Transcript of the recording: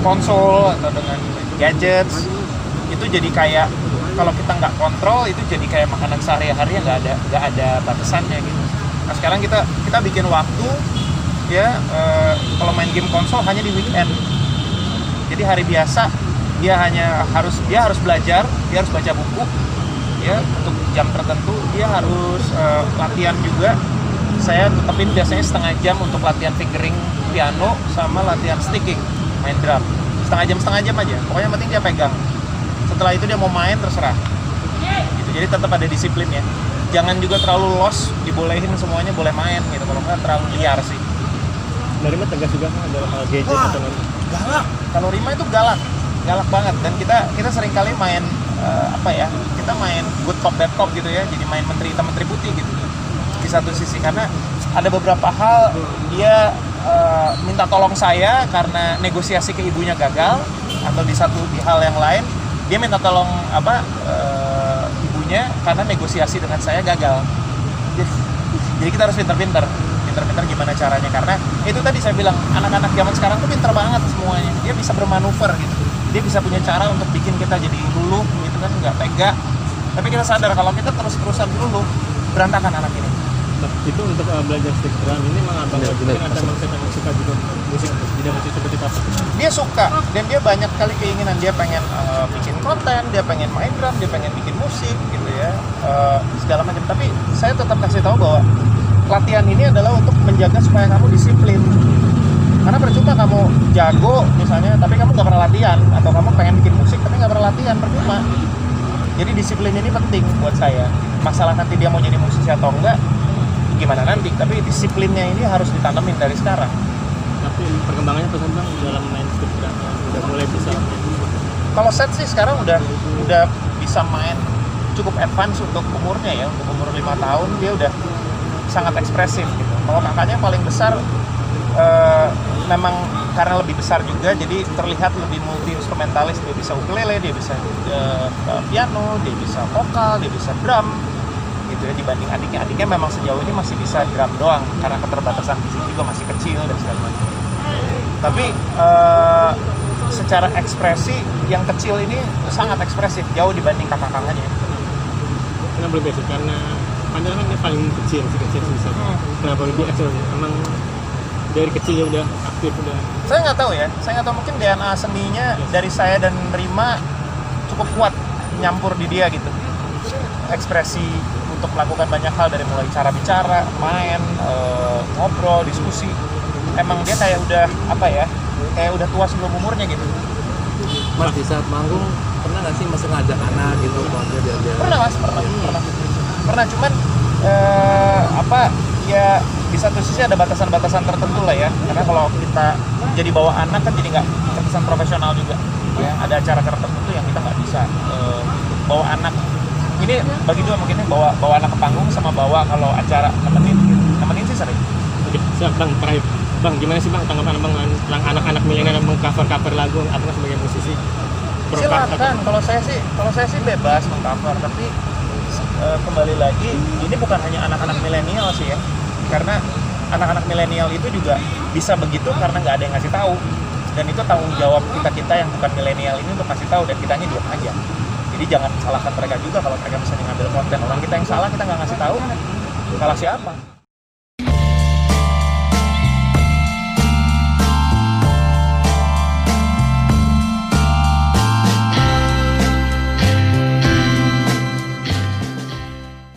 konsol atau dengan gadgets, itu jadi kayak kalau kita nggak kontrol itu jadi kayak makanan sehari-hari yang nggak ada batasannya gitu. Nah sekarang kita bikin waktu ya, kalau main game konsol hanya di weekend. Jadi hari biasa dia harus belajar, dia harus baca buku ya, untuk jam tertentu dia harus latihan juga. Saya tetepin biasanya setengah jam untuk latihan fingering piano sama latihan sticking main drum, setengah jam aja, pokoknya yang penting dia pegang. Setelah itu dia mau main terserah gitu. Jadi tetap ada disiplin ya, jangan juga terlalu los, dibolehin semuanya boleh main gitu, kalau nggak terlalu liar sih. Dari mah tegas juga kan dalam hal gadget atau galak. Kalau Rima itu galak banget, dan kita sering kali main kita main good cop bad cop gitu ya, jadi main menteri hitam menteri putih gitu di satu sisi, karena ada beberapa hal dia minta tolong saya karena negosiasi ke ibunya gagal, atau di hal yang lain dia minta tolong ibunya karena negosiasi dengan saya gagal. Jadi kita harus pinter-pinter gimana caranya, karena itu tadi saya bilang anak-anak zaman sekarang tuh pinter banget semuanya, dia bisa bermanuver gitu, dia bisa punya cara untuk bikin kita jadi luluh gitu kan, nggak tega. Tapi kita sadar kalau kita terus-terusan luluh, berantakan anak ini. Nah, itu untuk belajar stick drum ini memang abang mungkin ada maksud yang suka juga musik, tidak musik seperti apa? Dia suka, dan dia banyak kali keinginan, dia pengen bikin konten, dia pengen main drum, dia pengen bikin musik gitu ya, segala macam. Tapi saya tetap kasih tahu bahwa latihan ini adalah untuk menjaga supaya kamu disiplin. Karena percuma kamu jago misalnya, tapi kamu nggak pernah latihan, atau kamu pengen bikin musik tapi nggak pernah latihan, percuma. Jadi disiplin ini penting buat saya. Masalah nanti dia mau jadi musisi atau enggak, gimana nanti, tapi disiplinnya ini harus ditanemin dari sekarang. Tapi perkembangannya pesan bang dalam main stick drum udah mulai bisa main. Kalau set sih sekarang udah bisa main cukup advance untuk umurnya ya, untuk umur 5 tahun dia udah sangat ekspresif gitu. Kalau kakaknya paling besar memang karena lebih besar juga, jadi terlihat lebih multi instrumentalis. Dia bisa ukulele, dia bisa piano, dia bisa vokal, dia bisa drum gitu ya, dibanding adiknya memang sejauh ini masih bisa drum doang karena keterbatasan fisik juga, masih kecil dan segala macam. Tapi secara ekspresi yang kecil ini sangat ekspresif jauh dibanding kakak-kakaknya. Kenapa lebih basic? Karena padahal kan dia paling kecil susah. Kenapa lebih ekspresif? Emang dari kecil ya udah aktif udah. Saya nggak tahu mungkin DNA seninya dari saya dan Rima cukup kuat nyampur di dia gitu. Ekspresi untuk melakukan banyak hal, dari mulai cara bicara, main, ngobrol, diskusi. Emang dia kayak udah kayak udah tua sebelum umurnya gitu. Mas di saat manggung pernah nggak sih Mas ngajak anak gitu keluarga dia? Pernah, cuman ya di satu sisi ada batasan-batasan tertentu lah ya, karena kalau kita jadi bawa anak kan jadi nggak terkesan profesional juga ya. Ada acara-acara tertentu yang kita nggak bisa bawa anak. Ini bagi dua mungkin bawa anak ke panggung sama bawa kalau acara nemenin sih sering. Oke, siap bang, terakhir bang, gimana sih bang tanggapan abang tentang anak-anak milenial yang mengcover lagu abang sebagai musisi? Silakan, kalau saya sih bebas mengcover, tapi kembali lagi ini bukan hanya anak-anak milenial sih ya, karena anak-anak milenial itu juga bisa begitu karena nggak ada yang ngasih tahu, dan itu tanggung jawab kita yang bukan milenial ini untuk kasih tahu, dan kitanya diam aja. Jadi jangan salahkan mereka juga kalau mereka misalnya ngambil konten orang kita yang salah, kita nggak ngasih tahu, salah siapa?